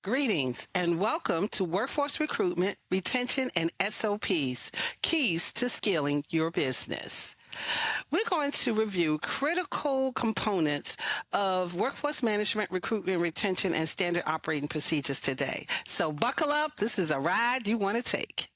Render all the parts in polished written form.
Greetings and welcome to Workforce Recruitment, Retention, and SOPs, Keys to Scaling Your Business. We're going to review critical components of workforce management, recruitment, retention, and standard operating procedures today. So buckle up. This is a ride you want to take.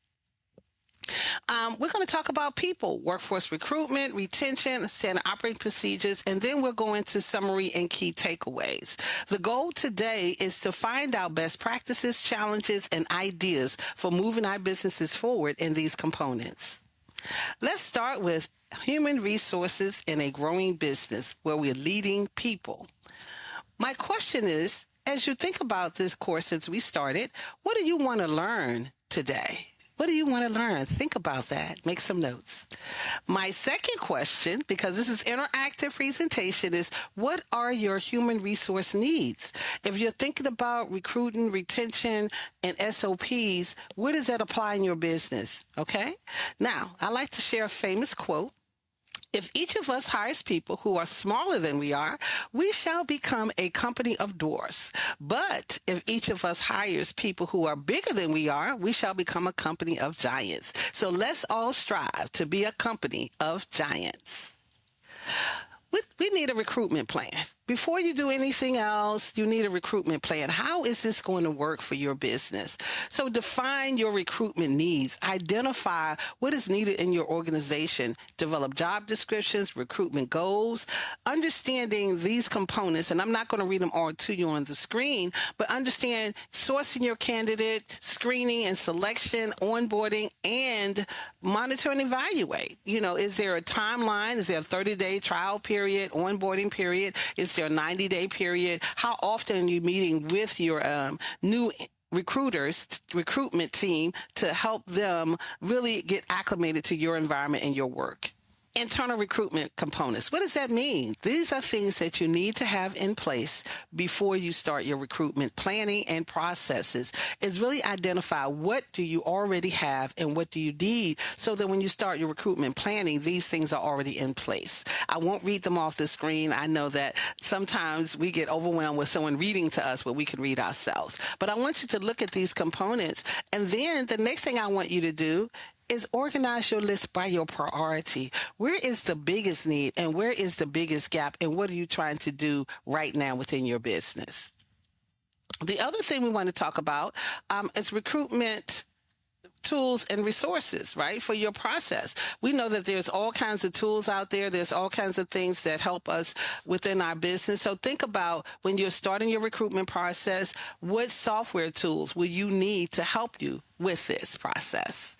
We're going to talk about people, workforce recruitment, retention, standard operating procedures, and then we'll go into summary and key takeaways. The goal today is to find out best practices, challenges, and ideas for moving our businesses forward in these components. Let's start with human resources in a growing business where we're leading people. My question is, as you think about this course since we started, what do you want to learn today? What do you want to learn? Think about that. Make some notes. My second question, because this is interactive presentation, is what are your human resource needs? If you're thinking about recruiting, retention, and SOPs, where does that apply in your business? Okay? Now, I like to share a famous quote. If each of us hires people who are smaller than we are, we shall become a company of dwarfs. But if each of us hires people who are bigger than we are, we shall become a company of giants. So let's all strive to be a company of giants. We need a recruitment plan. Before you do anything else, you need a recruitment plan. How is this going to work for your business? So define your recruitment needs. Identify what is needed in your organization. Develop job descriptions, recruitment goals, understanding these components. And I'm not going to read them all to you on the screen, but understand sourcing your candidate, screening and selection, onboarding, and monitor and evaluate. Is there a timeline? Is there a 30-day trial period, onboarding period? Is there a 90-day period? How often are you meeting with your new recruitment team to help them really get acclimated to your environment and your work? Internal recruitment components. What does that mean? These are things that you need to have in place before you start your recruitment planning and processes. Is really identify what do you already have and what do you need so that when you start your recruitment planning, these things are already in place. I won't read them off the screen. I know that sometimes we get overwhelmed with someone reading to us what we can read ourselves. But I want you to look at these components. And then the next thing I want you to do is organize your list by your priority. Where is the biggest need and where is the biggest gap and what are you trying to do right now within your business? The other thing we want to talk about is recruitment tools and resources, right, for your process. We know that there's all kinds of tools out there. There's all kinds of things that help us within our business. So think about when you're starting your recruitment process, what software tools will you need to help you with this process?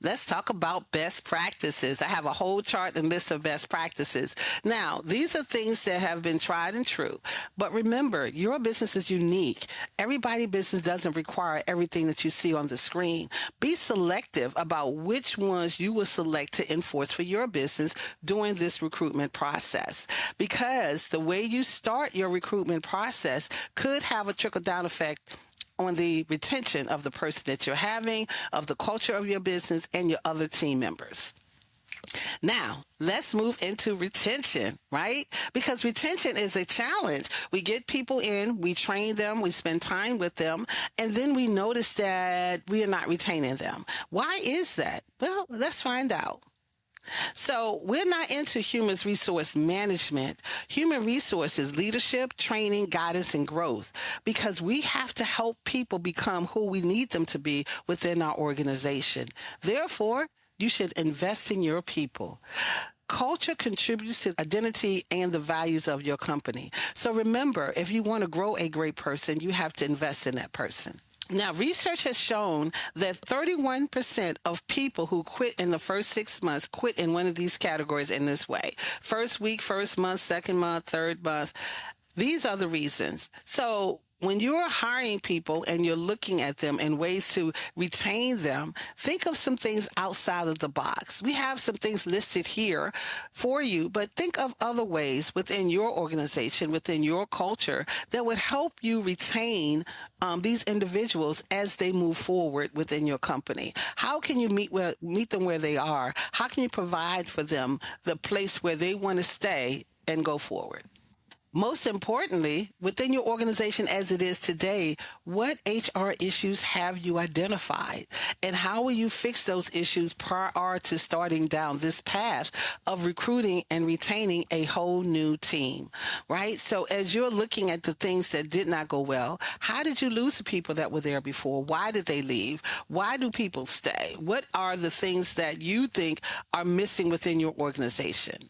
Let's talk about best practices. I have a whole chart and list of best practices. Now, these are things that have been tried and true. But remember, your business is unique. Everybody's business doesn't require everything that you see on the screen. Be selective about which ones you will select to enforce for your business during this recruitment process. Because the way you start your recruitment process could have a trickle-down effect on the retention of the person that you're having, of the culture of your business, and your other team members. Now, let's move into retention, right? Because retention is a challenge. We get people in, we train them, we spend time with them, and then we notice that we are not retaining them. Why is that? Well, let's find out. So we're not into human resource management, human resources, leadership, training, guidance, and growth, because we have to help people become who we need them to be within our organization. Therefore, you should invest in your people. Culture contributes to identity and the values of your company. So remember, if you want to grow a great person, you have to invest in that person. Now, research has shown that 31% of people who quit in the first 6 months quit in one of these categories in this way. First week, first month, second month, third month. These are the reasons. So when you're hiring people and you're looking at them and ways to retain them, think of some things outside of the box. We have some things listed here for you, but think of other ways within your organization, within your culture, that would help you retain these individuals as they move forward within your company. How can you meet them where they are? How can you provide for them the place where they want to stay and go forward? Most importantly, within your organization as it is today, what HR issues have you identified? And how will you fix those issues prior to starting down this path of recruiting and retaining a whole new team, right? So as you're looking at the things that did not go well, how did you lose the people that were there before? Why did they leave? Why do people stay? What are the things that you think are missing within your organization?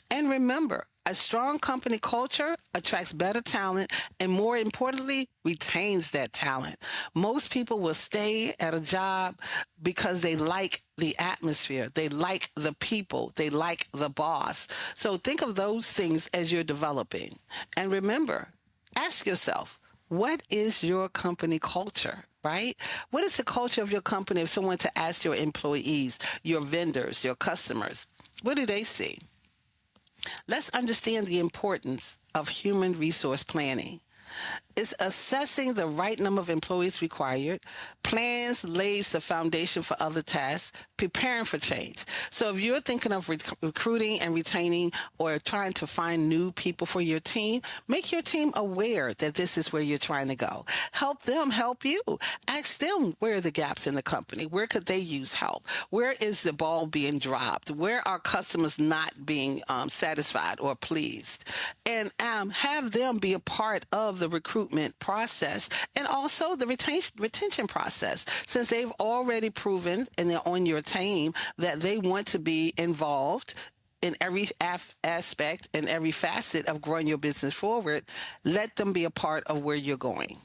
And remember, a strong company culture attracts better talent and, more importantly, retains that talent. Most people will stay at a job because they like the atmosphere, they like the people, they like the boss. So think of those things as you're developing. And remember, ask yourself, what is your company culture? Right? What is the culture of your company if someone to ask your employees, your vendors, your customers? What do they see? Let's understand the importance of human resource planning. It's assessing the right number of employees required. Plans lays the foundation for other tasks, preparing for change. So if you're thinking of recruiting and retaining or trying to find new people for your team, make your team aware that this is where you're trying to go. Help them help you. Ask them where are the gaps in the company. Where could they use help? Where is the ball being dropped? Where are customers not being satisfied or pleased? And have them be a part of the recruitment process and also the retention process, since they've already proven and they're on your team that they want to be involved in every aspect and every facet of growing your business forward. Let them be a part of where you're going.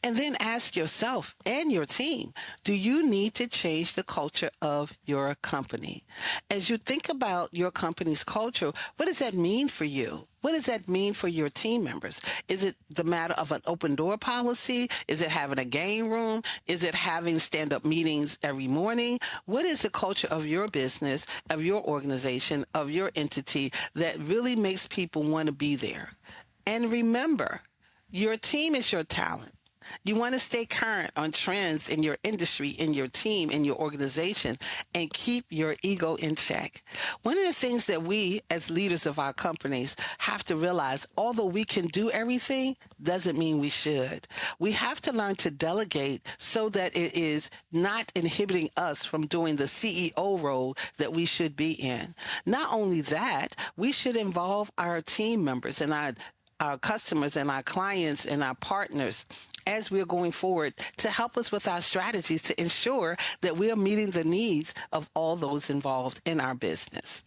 And then ask yourself and your team, do you need to change the culture of your company? As you think about your company's culture, what does that mean for you? What does that mean for your team members? Is it the matter of an open door policy? Is it having a game room? Is it having stand-up meetings every morning? What is the culture of your business, of your organization, of your entity that really makes people want to be there? And remember, your team is your talent. You want to stay current on trends in your industry, in your team, in your organization, and keep your ego in check. One of the things that we, as leaders of our companies, have to realize, although we can do everything, doesn't mean we should. We have to learn to delegate so that it is not inhibiting us from doing the CEO role that we should be in. Not only that, we should involve our team members and our customers and our clients and our partners as we're going forward to help us with our strategies to ensure that we are meeting the needs of all those involved in our business.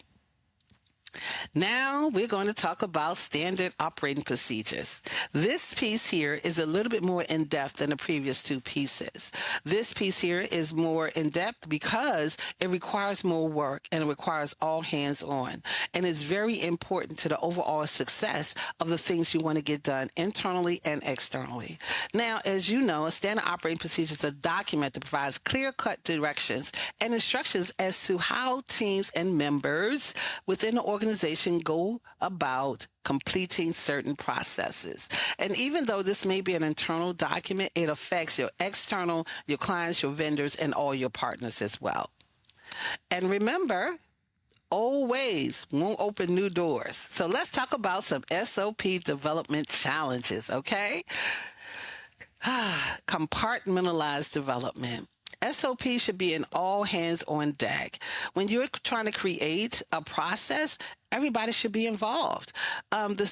Now we're going to talk about standard operating procedures. This piece here is a little bit more in-depth than the previous two pieces. This piece here is more in-depth because it requires more work and it requires all hands on. And it's very important to the overall success of the things you want to get done internally and externally. Now, as you know, a standard operating procedure is a document that provides clear-cut directions and instructions as to how teams and members within the organization go about completing certain processes. And even though this may be an internal document, it affects your external, your clients, your vendors, and all your partners as well. And remember, old ways won't open new doors. So let's talk about some SOP development challenges, okay? Compartmentalized development. SOP should be an all hands on deck. When you're trying to create a process, everybody should be involved. The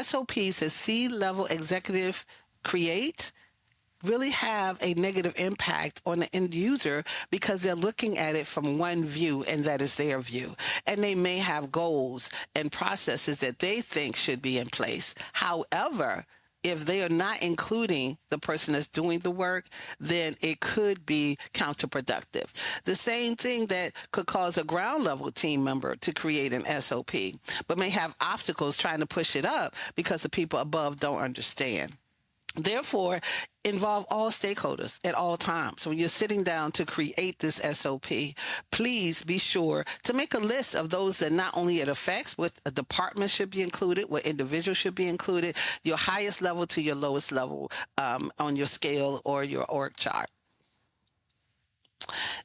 SOPs that C-level executive create really have a negative impact on the end user because they're looking at it from one view, and that is their view. And they may have goals and processes that they think should be in place. However, if they are not including the person that's doing the work, then it could be counterproductive. The same thing that could cause a ground level team member to create an SOP, but may have obstacles trying to push it up because the people above don't understand. Therefore, involve all stakeholders at all times. So when you're sitting down to create this SOP, please be sure to make a list of those that not only it affects, what a department should be included, what individual should be included, your highest level to your lowest level on your scale or your org chart.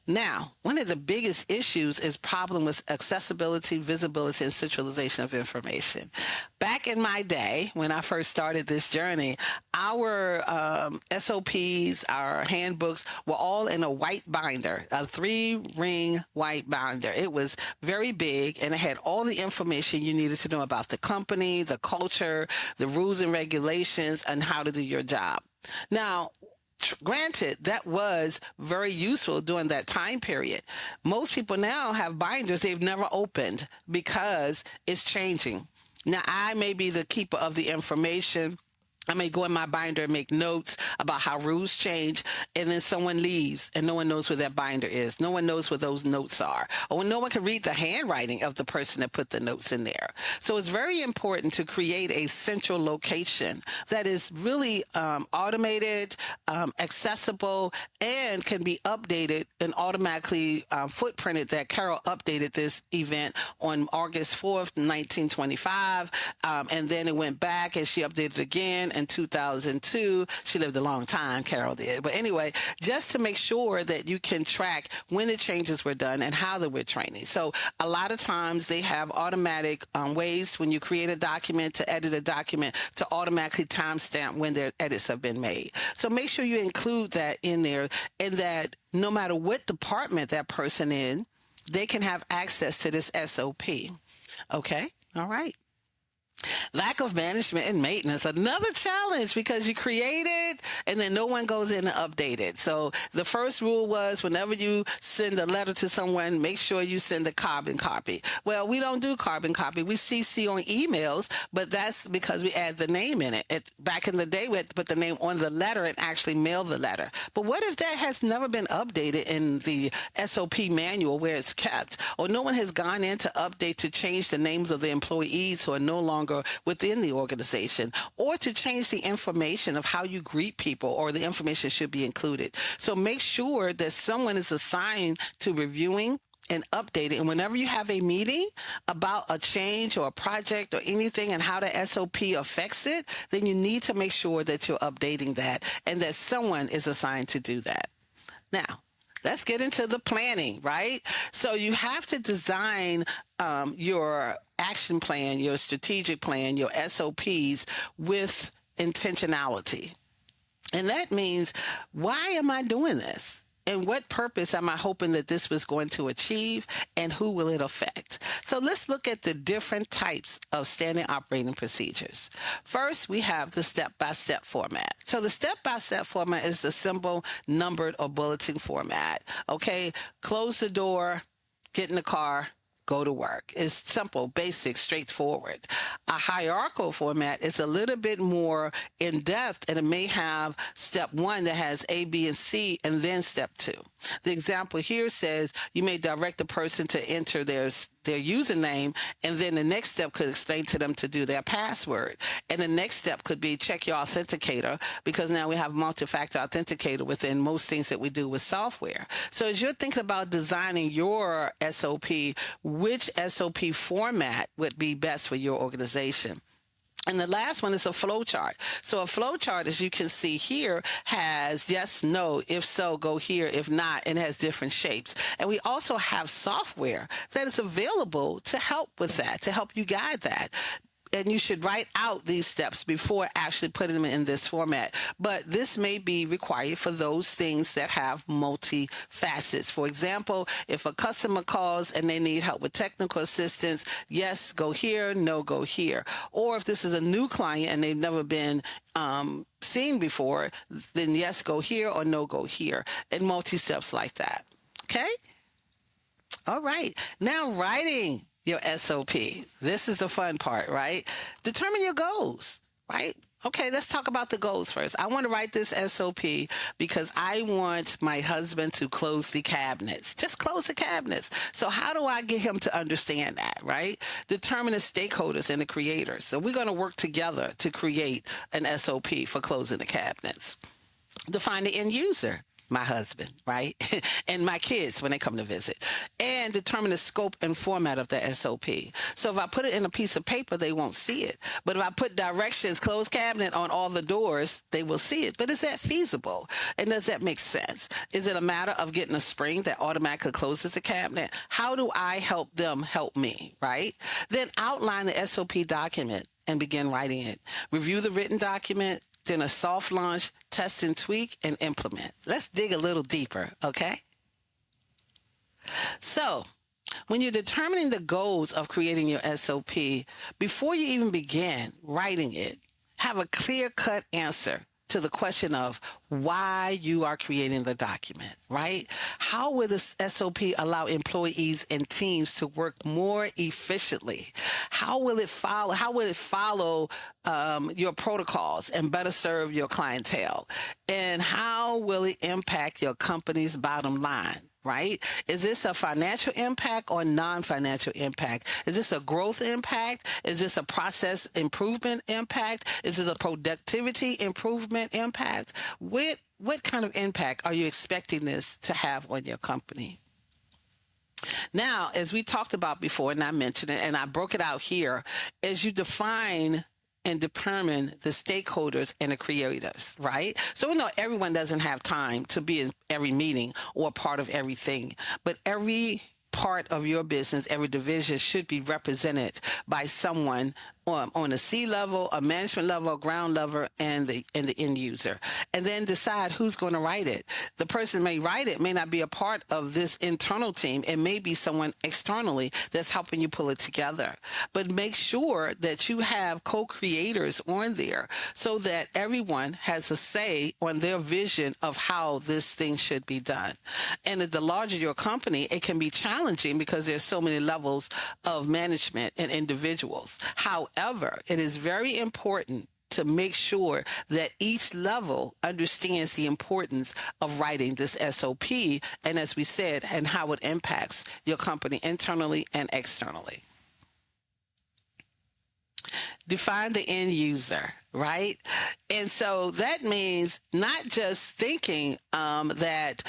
Now, one of the biggest issues is problem with accessibility, visibility, and centralization of information. Back in my day, when I first started this journey, our SOPs, our handbooks were all in a white binder, a 3-ring white binder. It was very big and it had all the information you needed to know about the company, the culture, the rules and regulations, and how to do your job. Now, granted, that was very useful during that time period. Most people now have binders they've never opened because it's changing. Now, I may be the keeper of the information. I may go in my binder and make notes about how rules change, and then someone leaves and no one knows where that binder is. No one knows where those notes are, or no one can read the handwriting of the person that put the notes in there. So it's very important to create a central location that is really automated, accessible, and can be updated and automatically footprinted. That Carol updated this event on August 4th, 1925, and then it went back and she updated again in 2002. She lived a long time, Carol did. But anyway, just to make sure that you can track when the changes were done and how they were training. So a lot of times they have automatic ways when you create a document to edit a document to automatically timestamp when their edits have been made. So make sure you include that in there, and that no matter what department that person in, they can have access to this SOP. Okay? All right. Lack of management and maintenance, another challenge, because you create it and then no one goes in to update it. So the first rule was whenever you send a letter to someone, make sure you send a carbon copy. Well, we don't do carbon copy. We CC on emails, but that's because we add the name in it. Back in the day, we had to put the name on the letter and actually mail the letter. But what if that has never been updated in the SOP manual where it's kept, or no one has gone in to update to change the names of the employees who are no longer within the organization, or to change the information of how you greet people, or the information should be included. So make sure that someone is assigned to reviewing and updating. And whenever you have a meeting about a change or a project or anything and how the SOP affects it, then you need to make sure that you're updating that and that someone is assigned to do that. Now, let's get into the planning, right? So you have to design your action plan, your strategic plan, your SOPs with intentionality. And that means, why am I doing this? And what purpose am I hoping that this was going to achieve, and who will it affect? So let's look at the different types of standard operating procedures. First, we have the step-by-step format. So the step-by-step format is the simple numbered or bulletin format. Okay, close the door, get in the car, go to work. It's simple, basic, straightforward. A hierarchical format is a little bit more in depth, and it may have step 1 that has A, B, and C, and then step 2. The example here says you may direct the person to enter their username, and then the next step could explain to them to do their password. And the next step could be check your authenticator, because now we have multi-factor authenticator within most things that we do with software. So as you're thinking about designing your SOP, which SOP format would be best for your organization? And the last one is a flow chart. So a flow chart, as you can see here, has yes, no, if so, go here, if not, and has different shapes. And we also have software that is available to help with that, to help you guide that. And you should write out these steps before actually putting them in this format. But this may be required for those things that have multi-facets. For example, if a customer calls and they need help with technical assistance, yes, go here, no, go here. Or if this is a new client and they've never been seen before, then yes, go here, or no, go here. And multi-steps like that. Okay? All right. Now, writing your SOP. This is the fun part, right? Determine your goals, right? Okay, let's talk about the goals first. I want to write this SOP because I want my husband to close the cabinets. Just close the cabinets. So how do I get him to understand that, right? Determine the stakeholders and the creators. So we're going to work together to create an SOP for closing the cabinets. Define the end user. my husband, right? And my kids when they come to visit, and determine the scope and format of the SOP. So if I put it in a piece of paper, they won't see it. But if I put directions, closed cabinet on all the doors, they will see it. But is that feasible? And does that make sense? Is it a matter of getting a spring that automatically closes the cabinet? How do I help them help me, right? Then outline the SOP document and begin writing it. Review the written document, then a soft launch, test and tweak, and implement. Let's dig a little deeper, okay? So, when you're determining the goals of creating your SOP, before you even begin writing it, have a clear-cut answer to the question of why you are creating the document, right? How will this SOP allow employees and teams to work more efficiently? How will it follow your protocols and better serve your clientele? And how will it impact your company's bottom line? Right? Is this a financial impact or non-financial impact? Is this a growth impact? Is this a process improvement impact? Is this a productivity improvement impact? What kind of impact are you expecting this to have on your company? Now, as we talked about before, and I mentioned it, and I broke it out here, as you define and determine the stakeholders and the creators, right? So we know everyone doesn't have time to be in every meeting or part of everything, but every part of your business, every division should be represented by someone on a C level, a management level, a ground level, and the end user. And then decide who's going to write it. The person may write it, may not be a part of this internal team. It may be someone externally that's helping you pull it together. But make sure that you have co-creators on there so that everyone has a say on their vision of how this thing should be done. And the larger your company, it can be challenging because there's so many levels of management and individuals. However, it is very important to make sure that each level understands the importance of writing this SOP, and as we said, and how it impacts your company internally and externally. Define the end user, right? And so that means not just thinking that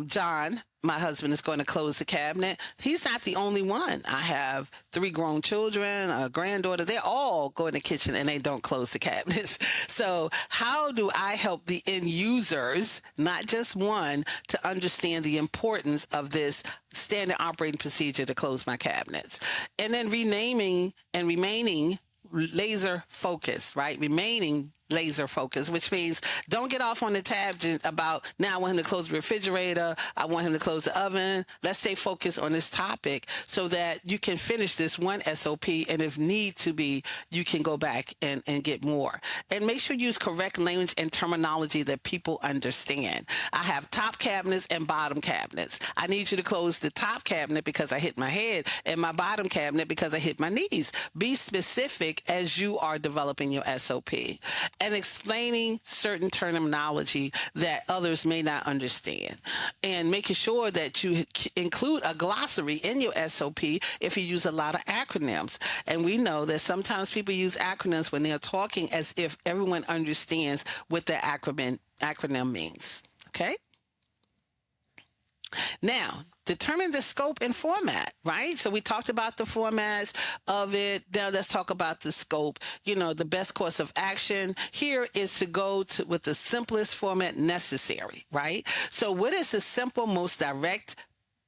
John, my husband, is going to close the cabinet. He's not the only one. I have 3 grown children, a granddaughter. They all go in the kitchen and they don't close the cabinets. So how do I help the end users, not just one, to understand the importance of this standard operating procedure to close my cabinets? And then renaming and remaining laser focused, right? Remaining laser focused, which means don't get off on the tangent about now I want him to close the refrigerator, I want him to close the oven. Let's stay focused on this topic so that you can finish this one SOP, and if need to be, you can go back and get more. And make sure you use correct language and terminology that people understand. I have top cabinets and bottom cabinets. I need you to close the top cabinet because I hit my head, and my bottom cabinet because I hit my knees. Be specific as you are developing your SOP. And explaining certain terminology that others may not understand, and making sure that you include a glossary in your SOP if you use a lot of acronyms. And we know that sometimes people use acronyms when they're talking as if everyone understands what the acronym means. Okay? Now, determine the scope and format, right? So we talked about the formats of it. Now let's talk about the scope. You know, the best course of action here is to go with the simplest format necessary, right? So what is the simple, most direct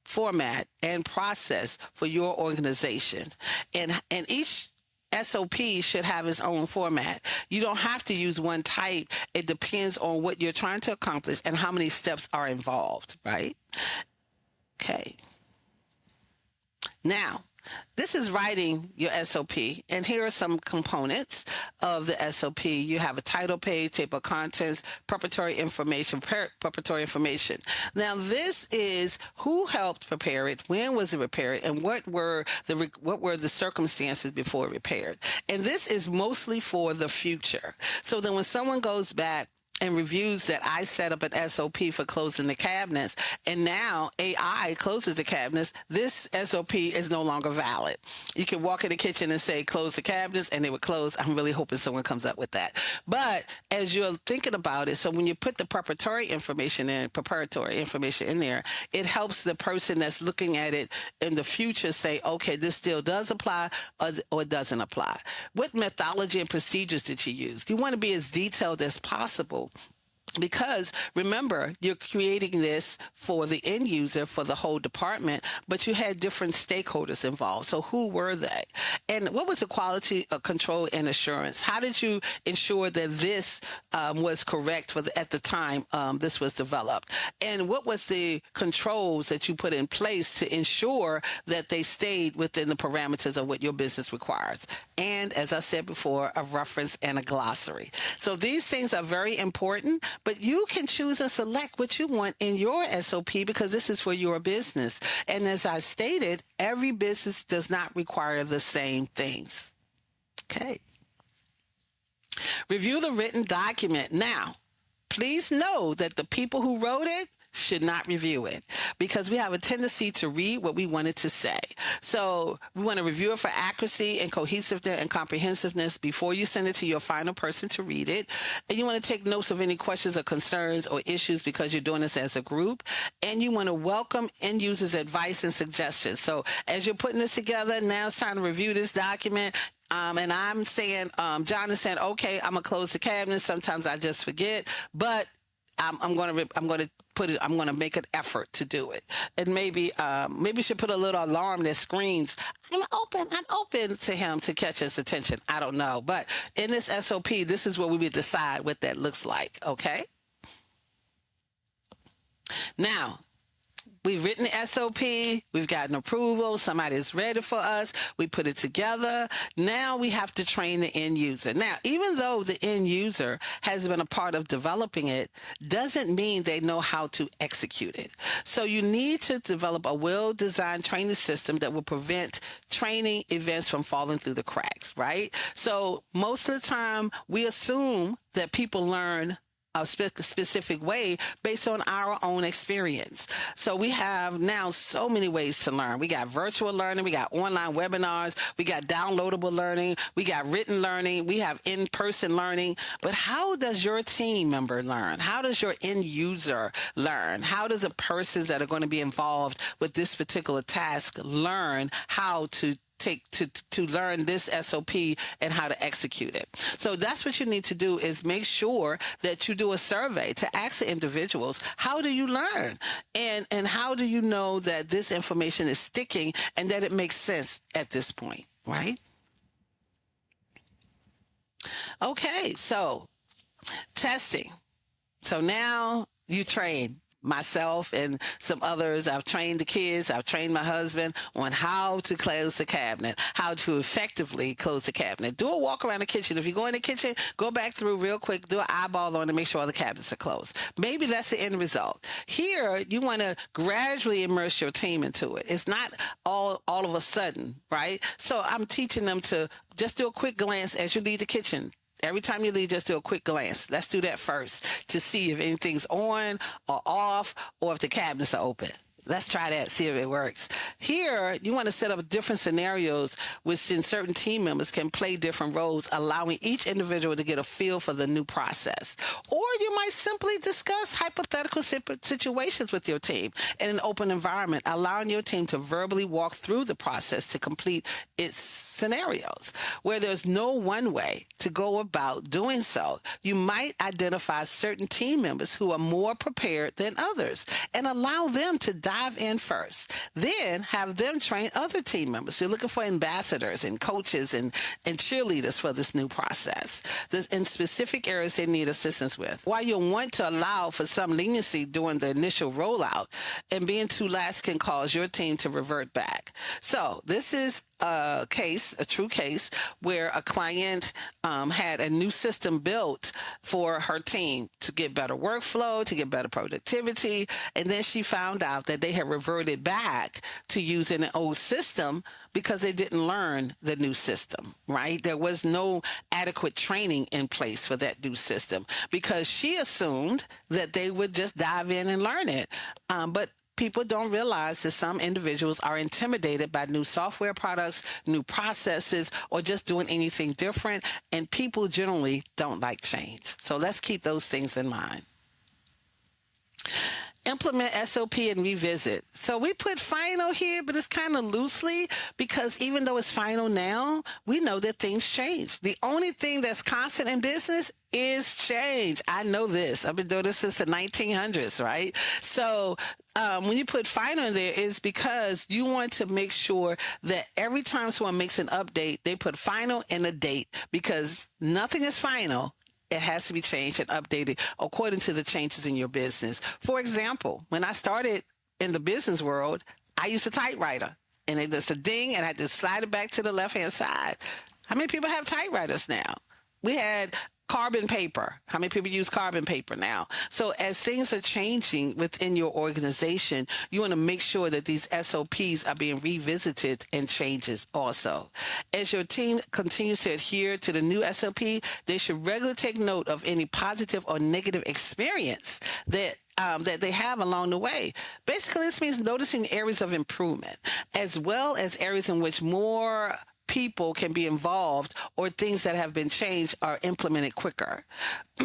format and process for your organization? And each SOP should have its own format. You don't have to use one type. It depends on what you're trying to accomplish and how many steps are involved, right? Okay. Now, this is writing your SOP, and here are some components of the SOP. You have a title page, table of contents, preparatory information. Now, this is who helped prepare it, when was it prepared, and what were the circumstances before it prepared. And this is mostly for the future. So then when someone goes back and reviews that I set up an SOP for closing the cabinets, and now AI closes the cabinets, this SOP is no longer valid. You can walk in the kitchen and say, close the cabinets, and they would close. I'm really hoping someone comes up with that. But as you're thinking about it, so when you put the preparatory information in there, it helps the person that's looking at it in the future say, okay, this still does apply or it doesn't apply. What methodology and procedures did you use? You want to be as detailed as possible, because remember, you're creating this for the end user, for the whole department, but you had different stakeholders involved. So who were they? And what was the quality control and assurance? How did you ensure that this was correct at the time this was developed? And what was the controls that you put in place to ensure that they stayed within the parameters of what your business requires? And as I said before, a reference and a glossary. So these things are very important, but you can choose and select what you want in your SOP because this is for your business. And as I stated, every business does not require the same things. Okay. Review the written document. Now, please know that the people who wrote it should not review it because we have a tendency to read what we want it to say. So we want to review it for accuracy and cohesiveness and comprehensiveness before you send it to your final person to read it. And you want to take notes of any questions or concerns or issues because you're doing this as a group. And you want to welcome end users' advice and suggestions. So as you're putting this together, now it's time to review this document. And I'm saying, John is saying, okay, I'm gonna close the cabinet. Sometimes I just forget, but I'm gonna make an effort to do it. And maybe you should put a little alarm that screams, I'm open to him to catch his attention. I don't know. But in this SOP, this is where we would decide what that looks like. Okay. Now, we've written the SOP, we've gotten approval, somebody's ready for us, we put it together. Now we have to train the end user. Now, even though the end user has been a part of developing it, doesn't mean they know how to execute it. So you need to develop a well-designed training system that will prevent training events from falling through the cracks, right? So most of the time, we assume that people learn a specific way based on our own experience. So we have now so many ways to learn. We got virtual learning, we got online webinars, we got downloadable learning, we got written learning, we have in-person learning. But how does your team member learn? How does your end user learn? How does the persons that are going to be involved with this particular task learn how to learn this SOP and how to execute it? So that's what you need to do, is make sure that you do a survey to ask the individuals, how do you learn? And how do you know that this information is sticking and that it makes sense at this point, right? Okay, so testing. So now you train myself and some others. I've trained the kids. I've trained my husband on how to close the cabinet, how to effectively close the cabinet. Do a walk around the kitchen. If you go in the kitchen, go back through real quick, do an eyeball on to make sure all the cabinets are closed. Maybe that's the end result. Here, you want to gradually immerse your team into it. It's not all of a sudden, right? So I'm teaching them to just do a quick glance as you leave the kitchen. Every time you leave, just do a quick glance. Let's do that first to see if anything's on or off or if the cabinets are open. Let's try that, see if it works. Here, you want to set up different scenarios which certain team members can play different roles, allowing each individual to get a feel for the new process. Or you might simply discuss hypothetical situations with your team in an open environment, allowing your team to verbally walk through the process to complete its scenarios. Where there's no one way to go about doing so, you might identify certain team members who are more prepared than others and allow them to dive in first. Then have them train other team members. You're looking for ambassadors and coaches and cheerleaders for this new process in specific areas they need assistance with. While you'll want to allow for some leniency during the initial rollout, and being too lax can cause your team to revert back. So this is a true case, where a client had a new system built for her team to get better workflow, to get better productivity. And then she found out that they had reverted back to using an old system because they didn't learn the new system, right? There was no adequate training in place for that new system because she assumed that they would just dive in and learn it. But people don't realize that some individuals are intimidated by new software products, new processes, or just doing anything different. And people generally don't like change. So let's keep those things in mind. Implement SOP and revisit. So we put final here, but it's kind of loosely because even though it's final now, we know that things change. The only thing that's constant in business is change. I know this. I've been doing this since the 1900s, right? So when you put final in there, is because you want to make sure that every time someone makes an update, they put final and a date, because nothing is final. It has to be changed and updated according to the changes in your business. For example, when I started in the business world, I used a typewriter, and it just a ding, and I had to slide it back to the left-hand side. How many people have typewriters now? We had carbon paper. How many people use carbon paper now? So as things are changing within your organization, you want to make sure that these SOPs are being revisited and changes also. As your team continues to adhere to the new SOP, they should regularly take note of any positive or negative experience that they have along the way. Basically, this means noticing areas of improvement, as well as areas in which more people can be involved or things that have been changed are implemented quicker.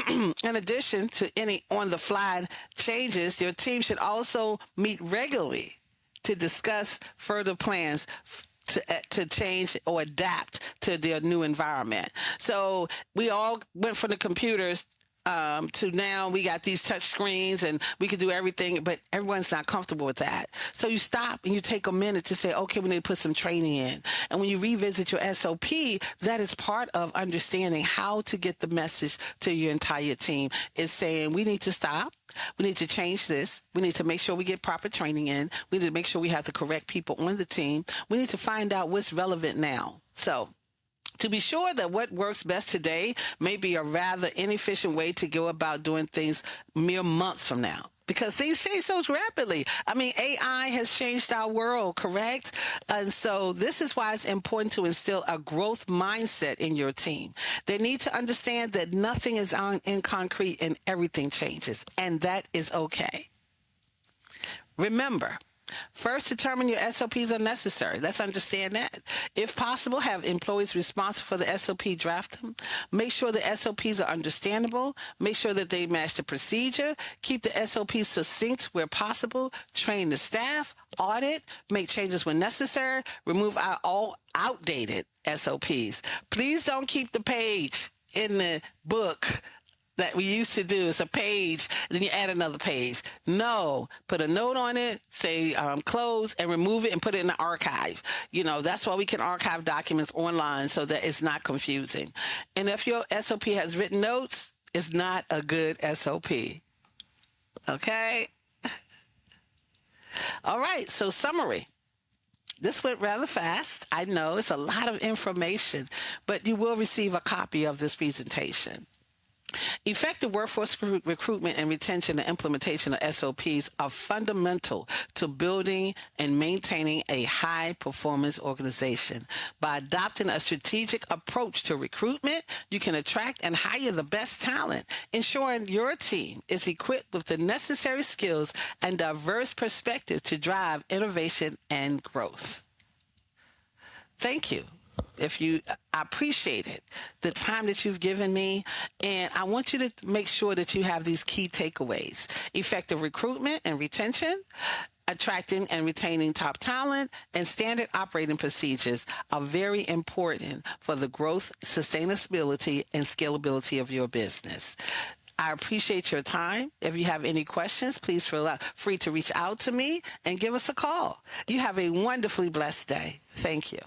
In addition to any on-the-fly changes, your team should also meet regularly to discuss further plans to change or adapt to their new environment. So we all went from the computers to now we got these touch screens and we can do everything, but everyone's not comfortable with that. So you stop and you take a minute to say, okay, we need to put some training in. And when you revisit your SOP, that is part of understanding how to get the message to your entire team, is saying we need to stop. We need to change this. We need to make sure we get proper training in. We need to make sure we have the correct people on the team. We need to find out what's relevant now. So to be sure that what works best today may be a rather inefficient way to go about doing things mere months from now, because things change so rapidly. I mean, AI has changed our world, correct? And so this is why it's important to instill a growth mindset in your team. They need to understand that nothing is in concrete and everything changes, and that is okay. Remember, first, determine your SOPs are necessary. Let's understand that. If possible, have employees responsible for the SOP draft them. Make sure the SOPs are understandable. Make sure that they match the procedure. Keep the SOPs succinct where possible. Train the staff. Audit. Make changes when necessary. Remove all outdated SOPs. Please don't keep the page in the book that we used to do. It's a page, then you add another page. No, put a note on it, say close, and remove it and put it in the archive. You know, that's why we can archive documents online so that it's not confusing. And if your SOP has written notes, it's not a good SOP. Okay? All right, so summary. This went rather fast. I know it's a lot of information, but you will receive a copy of this presentation. Effective workforce recruitment and retention and implementation of SOPs are fundamental to building and maintaining a high-performance organization. By adopting a strategic approach to recruitment, you can attract and hire the best talent, ensuring your team is equipped with the necessary skills and diverse perspective to drive innovation and growth. Thank you. I appreciate it, the time that you've given me, and I want you to make sure that you have these key takeaways. Effective recruitment and retention, attracting and retaining top talent, and standard operating procedures are very important for the growth, sustainability, and scalability of your business. I appreciate your time. If you have any questions, please feel free to reach out to me and give us a call. You have a wonderfully blessed day. Thank you.